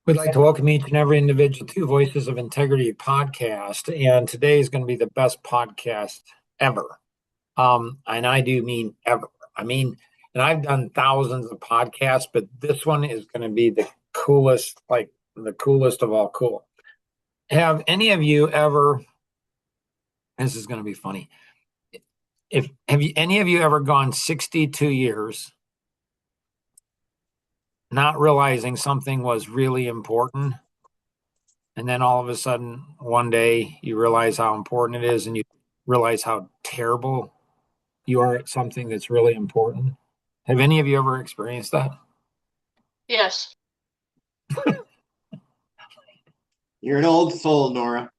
We'd like to welcome each and every individual to Voices of Integrity podcast. And today is going to be the best podcast ever. And I do mean ever. I mean, and I've done thousands of podcasts, but this one is going to be the coolest, like the coolest of all cool. Have any of you ever, this is going to be funny. Any of you ever gone 62 years not realizing something was really important? And then all of a sudden, one day, you realize how important it is and you realize how terrible you are at something that's really important. Have any of you ever experienced that? Yes. You're an old soul, Nora.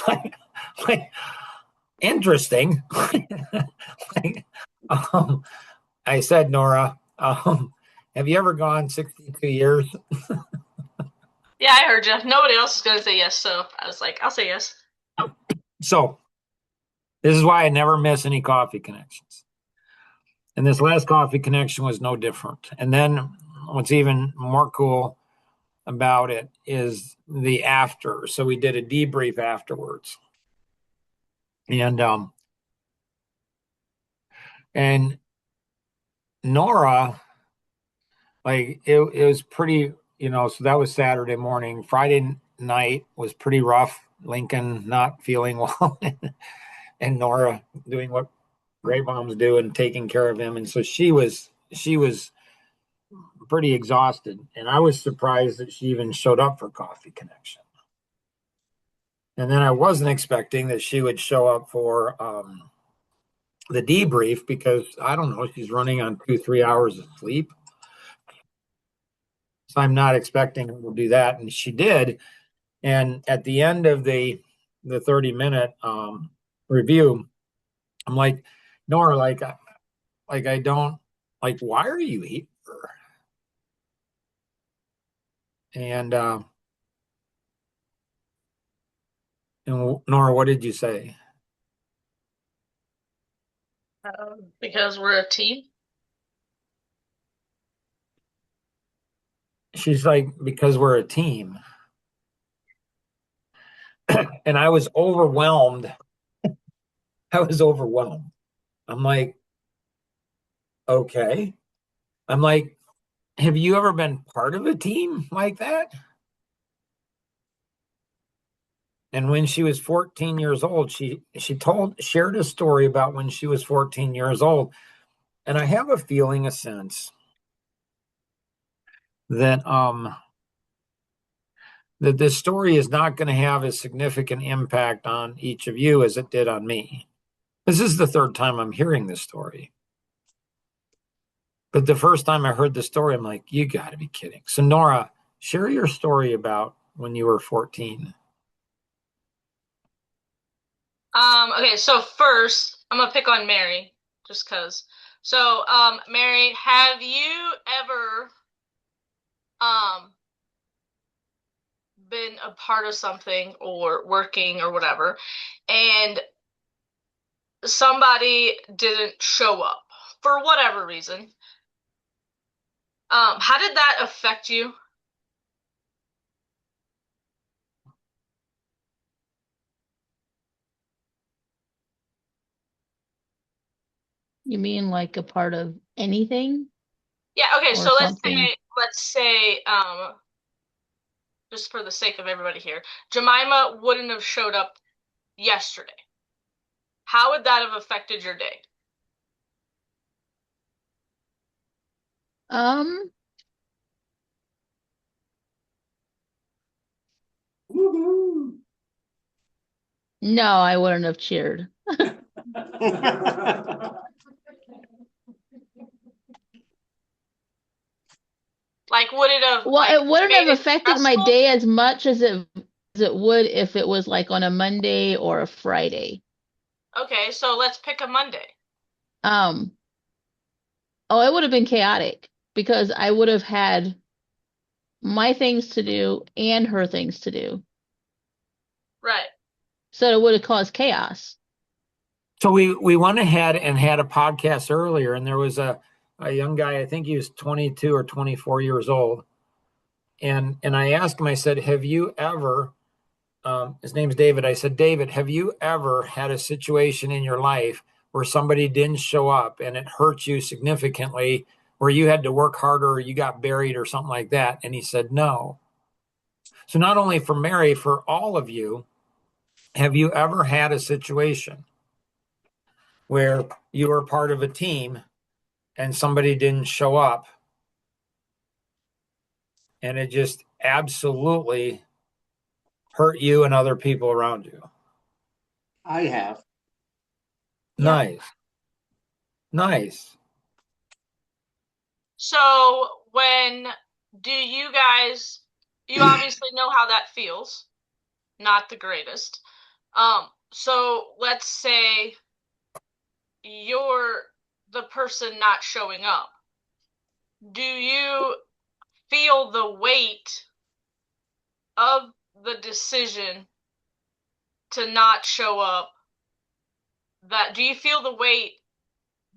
like, like, interesting. I said, Nora, have you ever gone 62 years? Yeah, I heard you. Nobody else is going to say yes, so I was like, I'll say yes. So, this is why I never miss any coffee connections. And this last coffee connection was no different. And then what's even more cool about it is the after. So we did a debrief afterwards. And Nora, like it was pretty, so that was Saturday morning. Friday night was pretty rough. Lincoln not feeling well, and Nora doing what great moms do and taking care of him. And so she was pretty exhausted. And I was surprised that she even showed up for Coffee Connection. And then I wasn't expecting that she would show up for the debrief because I don't know, she's running on 2-3 hours of sleep. So I'm not expecting her to do that. And she did. And at the end of the 30-minute review, I'm like, Nora, like I don't, like, why are you here? And Nora, what did you say? Because we're a team. She's like, because we're a team. And I was overwhelmed. I'm like, okay. I'm like, have you ever been part of a team like that? And when she was 14 years old, she shared a story about when she was 14 years old. And I have a feeling, a sense that that this story is not going to have a significant impact on each of you as it did on me. This is the third time I'm hearing this story. But the first time I heard the story, I'm like, you got to be kidding. So, Nora, share your story about when you were 14. Okay, so first, I'm going to pick on Mary, just because. So, Mary, have you ever been a part of something or working or whatever, and somebody didn't show up for whatever reason? How did that affect you? You mean like a part of anything? Yeah, okay, Or so something? let's say, just for the sake of everybody here, Jemima wouldn't have showed up yesterday. How would that have affected your day? Woohoo! No, I wouldn't have cheered. Like, would it have? Well, Like, it wouldn't have made it affected my stressful? day as much as it would if it was like on a Monday or a Friday. Okay, so let's pick a Monday. Oh, it would have been chaotic because I would have had my things to do and her things to do. Right. So it would have caused chaos. So we went ahead and had a podcast earlier, and there was a young guy, I think he was 22 or 24 years old. and I asked him, I said, have you ever, his name's David. I said, David, have you ever had a situation in your life where somebody didn't show up and it hurt you significantly, where you had to work harder or you got buried or something like that? And he said, no. So not only for Mary, for all of you, have you ever had a situation where you were part of a team and somebody didn't show up and it just absolutely hurt you and other people around you? I have. Yeah. Nice. Nice. So when do you guys, you obviously know how that feels. Not the greatest. So let's say you're the person not showing up. Do you feel the weight of the decision to not show up? That do you feel the weight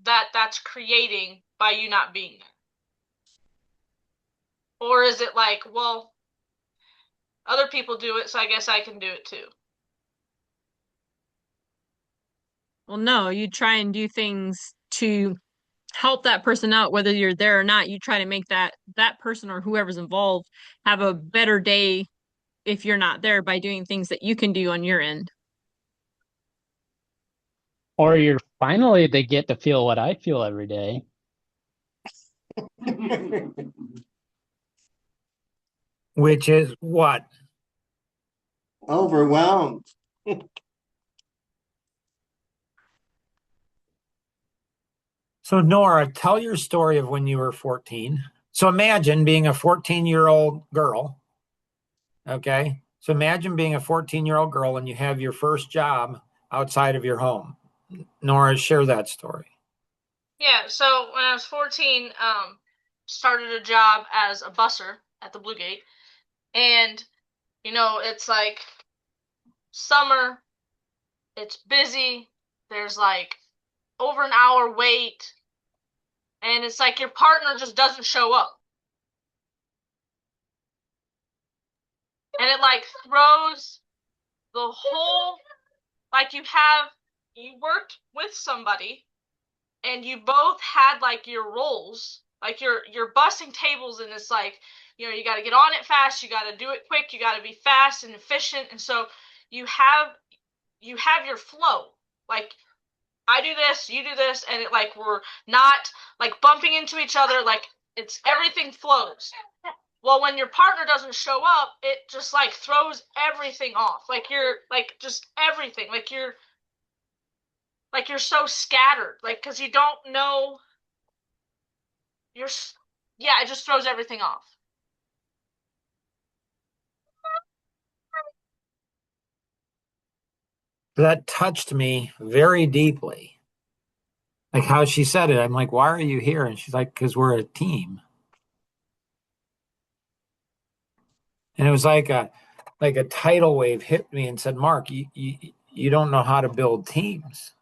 that that's creating by you not being there? Or is it like, well, other people do it, so I guess I can do it too? Well, no, you try and do things to help that person out, whether you're there or not. You try to make that person or whoever's involved have a better day if you're not there by doing things that you can do on your end. Or you're finally they get to feel what I feel every day. Which is what? Overwhelmed. So, Nora, tell your story of when you were 14. So, imagine being a 14-year-old girl. Okay. So, imagine being a 14-year-old girl and you have your first job outside of your home. Nora, share that story. Yeah, so when I was 14, started a job as a busser at the Blue Gate. And, it's like summer, it's busy, there's like over an hour wait, and it's like your partner just doesn't show up. And it like throws the whole, like you worked with somebody and you both had like your roles, like you're bussing tables, and it's like, you got to get on it fast, you got to do it quick, you got to be fast and efficient. And so you have your flow. Like I do this, you do this, and it like we're not like bumping into each other, like it's everything flows. Well, when your partner doesn't show up, it just like throws everything off. Like you're like just everything. Like you're so scattered, like because you don't know. It just throws everything off. That touched me very deeply. Like how she said it. I'm like, why are you here? And she's like, because we're a team. And it was like a tidal wave hit me and said, Mark, you don't know how to build teams.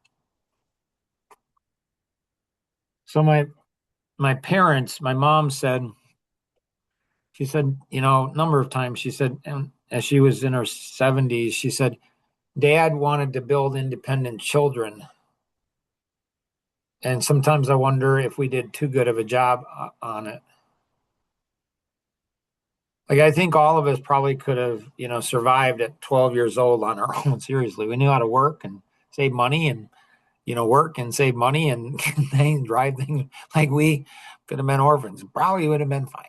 So my parents, my mom said, she said, a number of times, she said, and as she was in her 70s, she said, Dad wanted to build independent children. And sometimes I wonder if we did too good of a job on it. Like, I think all of us probably could have, survived at 12 years old on our own. Seriously, we knew how to work and save money and, work and save money and drive things. Like, we could have been orphans. Probably would have been fine.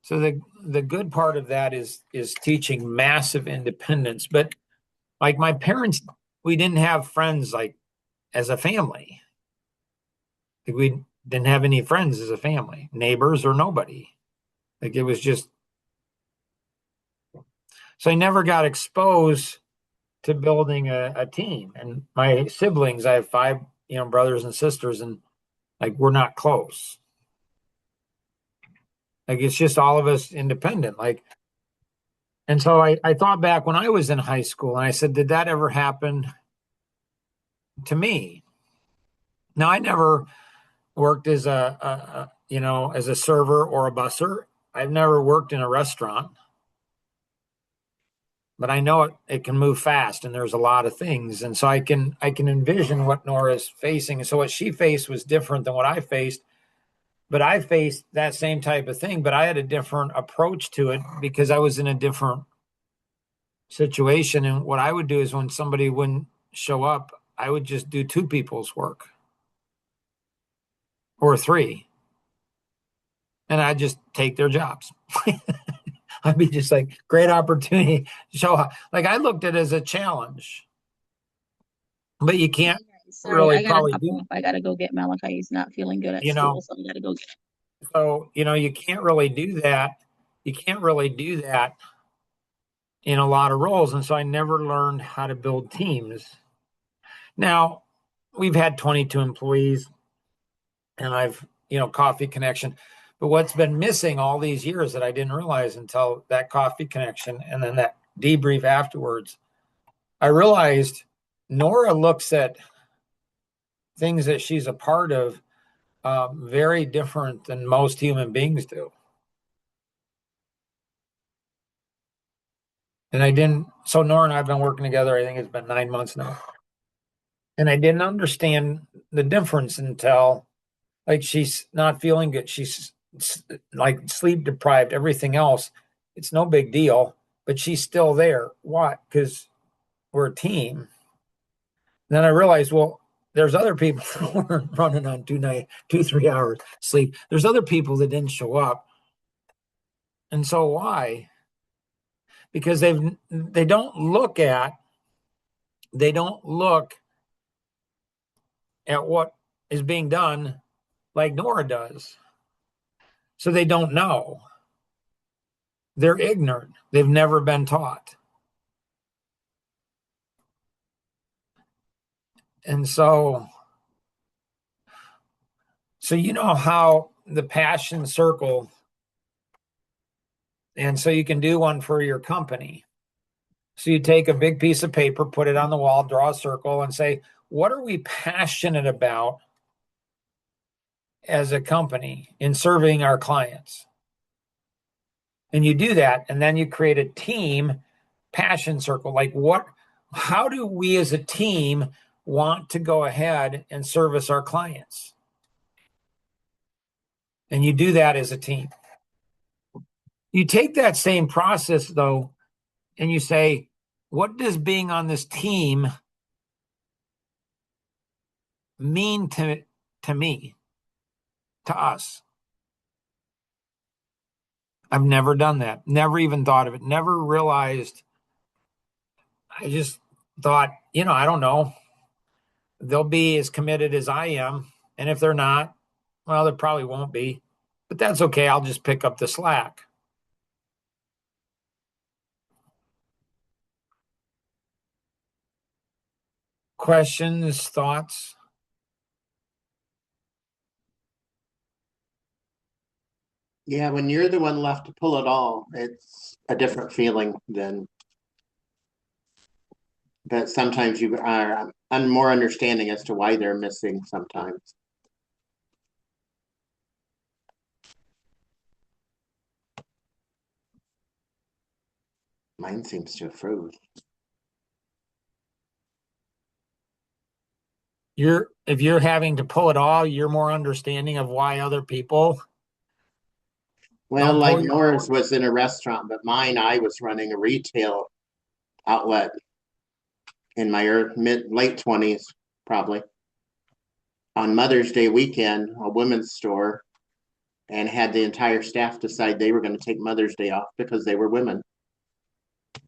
So the good part of that is teaching massive independence. But like my parents, we didn't have friends like as a family. Like we didn't have any friends as a family, neighbors or nobody. Like it was just, so I never got exposed to building a team. And my siblings, I have 5, brothers and sisters, and like we're not close. Like it's just all of us independent. Like, and so I thought back when I was in high school and I said, did that ever happen to me? Now I never worked as as a server or a busser. I've never worked in a restaurant, but I know it can move fast and there's a lot of things. And so I can envision what Nora's facing. And so what she faced was different than what I faced, but I faced that same type of thing, but I had a different approach to it because I was in a different situation. And what I would do is when somebody wouldn't show up, I would just do two people's work or three, and I'd just take their jobs. I'd be just like, great opportunity to show up. Like I looked at it as a challenge, but you can't Sorry, really I gotta probably hop do, off. I gotta go get Malachi. He's not feeling good at you know, school, so I gotta go get him. so, you can't really do that. You can't really do that in a lot of roles. And so I never learned how to build teams. Now, we've had 22 employees and I've, coffee connection. But what's been missing all these years that I didn't realize until that coffee connection and then that debrief afterwards, I realized Nora looks at things that she's a part of very different than most human beings do. And I didn't, so Nora and I have been working together, I think it's been 9 months now. And I didn't understand the difference until like she's not feeling good. She's like sleep deprived, everything else. It's no big deal, but she's still there. Why? Because we're a team. And then I realized, well, there's other people who weren't running on 3 hours sleep. There's other people that didn't show up. And so why? Because they don't look at what is being done like Nora does. So they don't know. They're ignorant. They've never been taught. And so you know how the passion circle, and so you can do one for your company. So you take a big piece of paper, put it on the wall, draw a circle, and say, what are we passionate about as a company in serving our clients? And you do that, and then you create a team passion circle. Like how do we as a team want to go ahead and service our clients? And you do that as a team. You take that same process, though, and you say, what does being on this team mean to me, to us? I've never done that. Never even thought of it. Never realized. I just thought, I don't know. They'll be as committed as I am. And if they're not, well, there probably won't be. But that's okay. I'll just pick up the slack. Questions, thoughts? Yeah, when you're the one left to pull it all, it's a different feeling than that. Sometimes you are more understanding as to why they're missing sometimes. Mine seems to have froze. If you're having to pull it all, you're more understanding of why other people Well, don't like pull you. Nora's was in a restaurant, but mine, I was running a retail outlet in my late 20s, probably. On Mother's Day weekend, a women's store, and had the entire staff decide they were going to take Mother's Day off because they were women.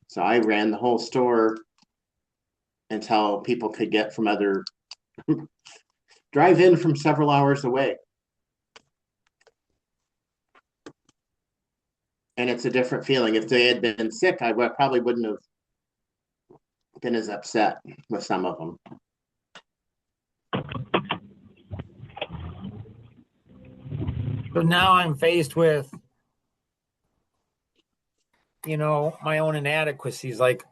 So I ran the whole store until people could get from other drive in from several hours away. And it's a different feeling. If they had been sick, I probably wouldn't have been as upset with some of them. So now I'm faced with, my own inadequacies. Like,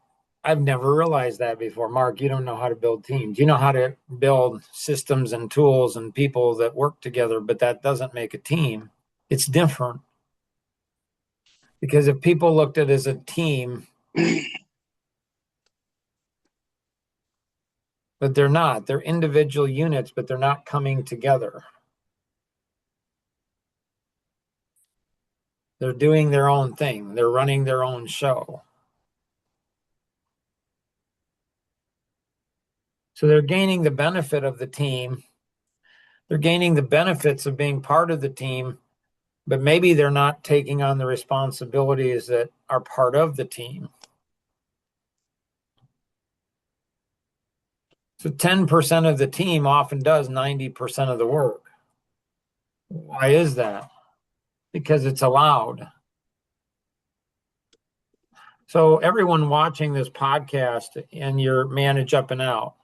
I've never realized that before. Mark, you don't know how to build teams. You know how to build systems and tools and people that work together, but that doesn't make a team. It's different. Because if people looked at it as a team, but they're not, they're individual units, but they're not coming together. They're doing their own thing. They're running their own show. So they're gaining the benefit of the team. They're gaining the benefits of being part of the team, but maybe they're not taking on the responsibilities that are part of the team. So 10% of the team often does 90% of the work. Why is that? Because it's allowed. So everyone watching this podcast and you're managed up and out,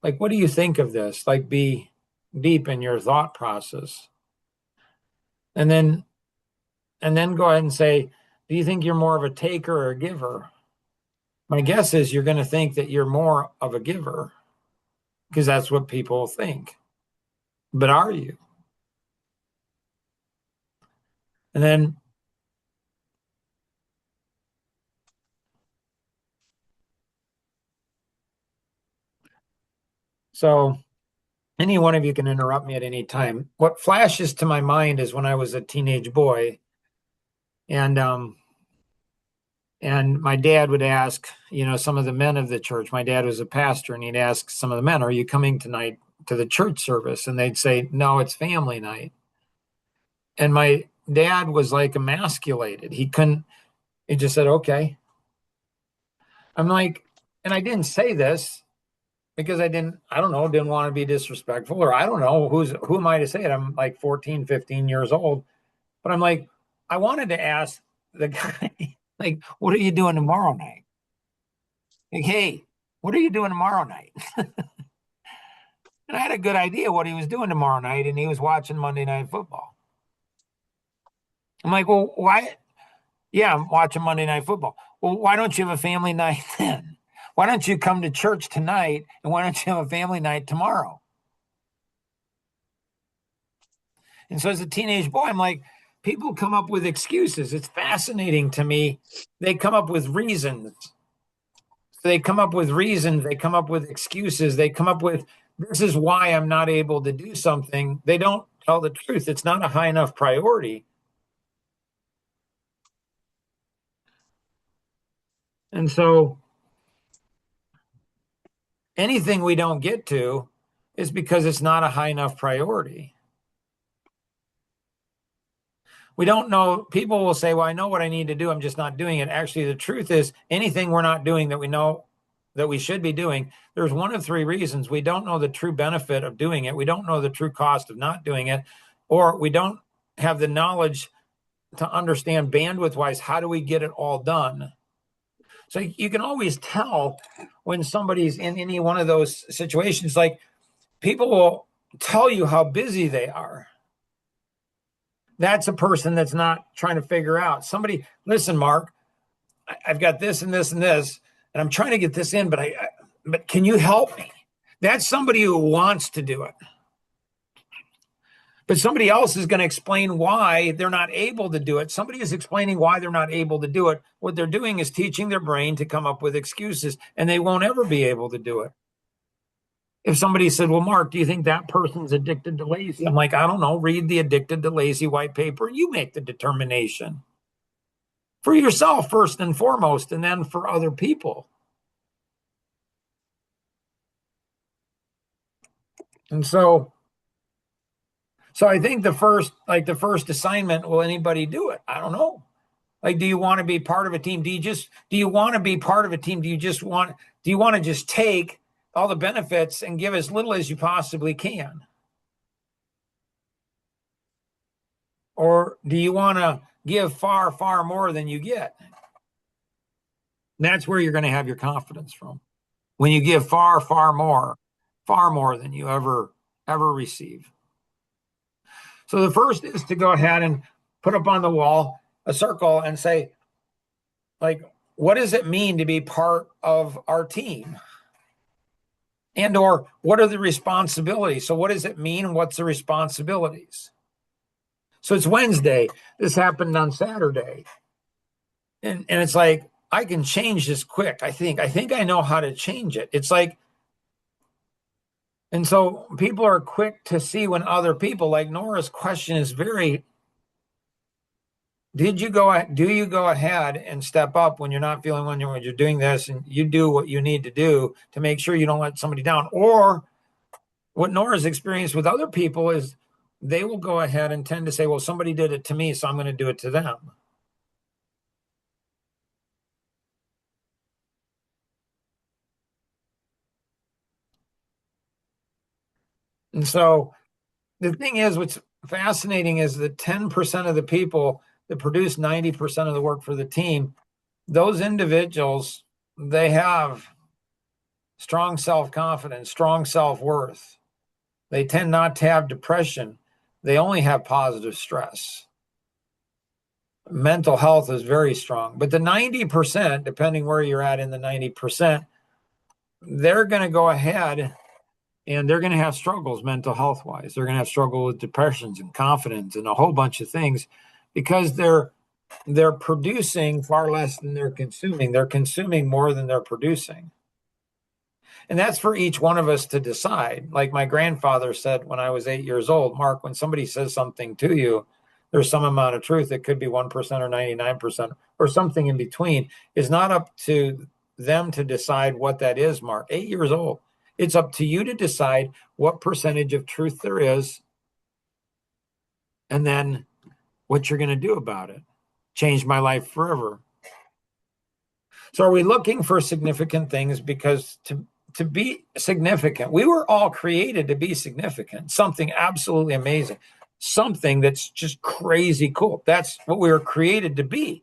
like, what do you think of this? Like, be deep in your thought process. And then go ahead and say, do you think you're more of a taker or a giver? My guess is you're going to think that you're more of a giver because that's what people think. But are you? And then so any one of you can interrupt me at any time. What flashes to my mind is when I was a teenage boy and my dad would ask, some of the men of the church. My dad was a pastor, and he'd ask some of the men, "Are you coming tonight to the church service?" And they'd say, "No, it's family night." And my dad was like emasculated. He just said, "Okay." I'm like, and I didn't say this because I don't know, didn't want to be disrespectful, or I don't know who am I to say it? I'm like 14, 15 years old. But I'm like, I wanted to ask the guy, like, what are you doing tomorrow night? Like, hey, what are you doing tomorrow night? And I had a good idea what he was doing tomorrow night, and he was watching Monday Night Football. I'm like, well, why? Yeah, I'm watching Monday Night Football. Well, why don't you have a family night then? Why don't you come to church tonight, and why don't you have a family night tomorrow? And so as a teenage boy, I'm like, people come up with excuses. It's fascinating to me. They come up with reasons. They come up with reasons. They come up with excuses. They come up with, this is why I'm not able to do something. They don't tell the truth. It's not a high enough priority. And so anything we don't get to is because it's not a high enough priority. We don't know. People will say, well, I know what I need to do. I'm just not doing it. Actually, the truth is anything we're not doing that we know that we should be doing, there's one of three reasons. We don't know the true benefit of doing it. We don't know the true cost of not doing it, or we don't have the knowledge to understand bandwidth wise, how do we get it all done? So you can always tell when somebody's in any one of those situations, like people will tell you how busy they are. That's a person that's not trying to figure out. Somebody, listen, Mark, I've got this and this and this, and I'm trying to get this in, but can you help me? That's somebody who wants to do it. But somebody else is going to explain why they're not able to do it. Somebody is explaining why they're not able to do it. What they're doing is teaching their brain to come up with excuses, and they won't ever be able to do it. If somebody said, well, Mark, do you think that person's addicted to lazy? I'm like, I don't know. Read the Addicted to Lazy white paper, and you make the determination for yourself first and foremost, and then for other people. And so I think the first assignment, will anybody do it? I don't know. Like, do you want to be part of a team? Do you want to be part of a team? Do you want to just take all the benefits and give as little as you possibly can? Or do you want to give far, far more than you get? That's where you're going to have your confidence from. When you give far, far more than you ever receive. So the first is to go ahead and put up on the wall a circle and say, like, what does it mean to be part of our team? And or what are the responsibilities? So what does it mean? What's the responsibilities? So it's Wednesday. This happened on Saturday. And it's like, I can change this quick. I think I know how to change it. It's like, and so people are quick to see when other people, like Nora's question is very, do you go ahead and step up when you're not feeling when you're doing this, and you do what you need to do to make sure you don't let somebody down? Or what Nora's experienced with other people is they will go ahead and tend to say, well, somebody did it to me, so I'm going to do it to them. And so the thing is, what's fascinating is that 10% of the people that produce 90% of the work for the team, those individuals, they have strong self-confidence, strong self-worth. They tend not to have depression. They only have positive stress. Mental health is very strong. But the 90%, depending where you're at in the 90%, they're going to go ahead and they're going to have struggles mental health wise. They're going to have struggle with depressions and confidence and a whole bunch of things because they're producing far less than they're consuming. They're consuming more than they're producing. And that's for each one of us to decide. Like my grandfather said when I was 8 years old, Mark, when somebody says something to you, there's some amount of truth. It could be 1% or 99% or something in between. It's not up to them to decide what that is, Mark. 8 years old. It's up to you to decide what percentage of truth there is and then what you're going to do about it. Change my life forever. So are we looking for significant things? Because to be significant, we were all created to be significant, something absolutely amazing, something that's just crazy cool. That's what we were created to be.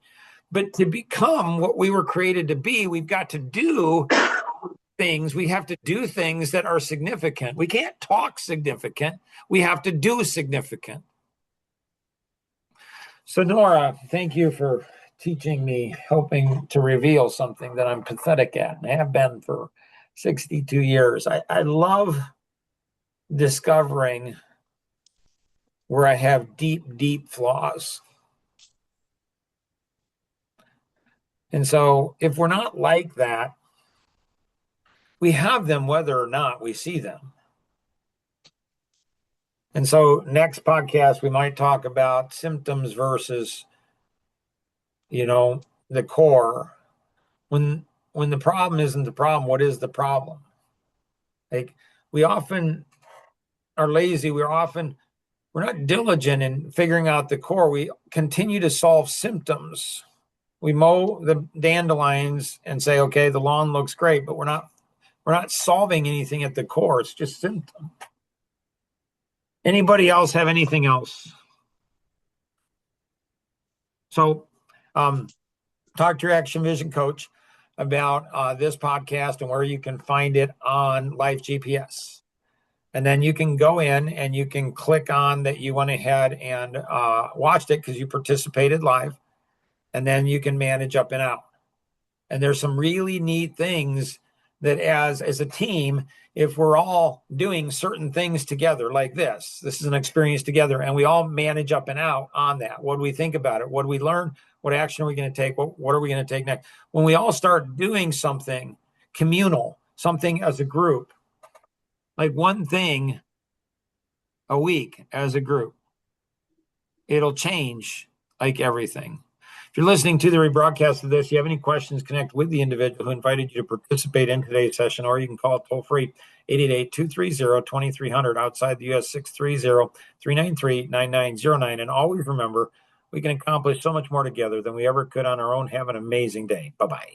But to become what we were created to be, we've got to do things. We have to do things that are significant. We can't talk significant. We have to do significant. So Nora, thank you for teaching me, helping to reveal something that I'm pathetic at and have been for 62 years. I love discovering where I have deep, deep flaws. And so if we're not like that, we have them whether or not we see them. And so next podcast, we might talk about symptoms versus, the core. When the problem isn't the problem, what is the problem? Like we often are lazy. We're not diligent in figuring out the core. We continue to solve symptoms. We mow the dandelions and say, okay, the lawn looks great, but we're not solving anything at the core. It's just symptom. Anybody else have anything else? So talk to your Action Vision coach about this podcast and where you can find it on Life GPS. And then you can go in and you can click on that you went ahead and watched it because you participated live. And then you can manage up and out. And there's some really neat things that as a team, if we're all doing certain things together like this is an experience together, and we all manage up and out on that. What do we think about it? What do we learn? What action are we going to take? What are we going to take next? When we all start doing something communal, something as a group, like one thing a week as a group, it'll change like everything. If you're listening to the rebroadcast of this, you have any questions, connect with the individual who invited you to participate in today's session, or you can call toll free 888-230-2300 outside the U.S. 630-393-9909. And always remember, we can accomplish so much more together than we ever could on our own. Have an amazing day. Bye-bye.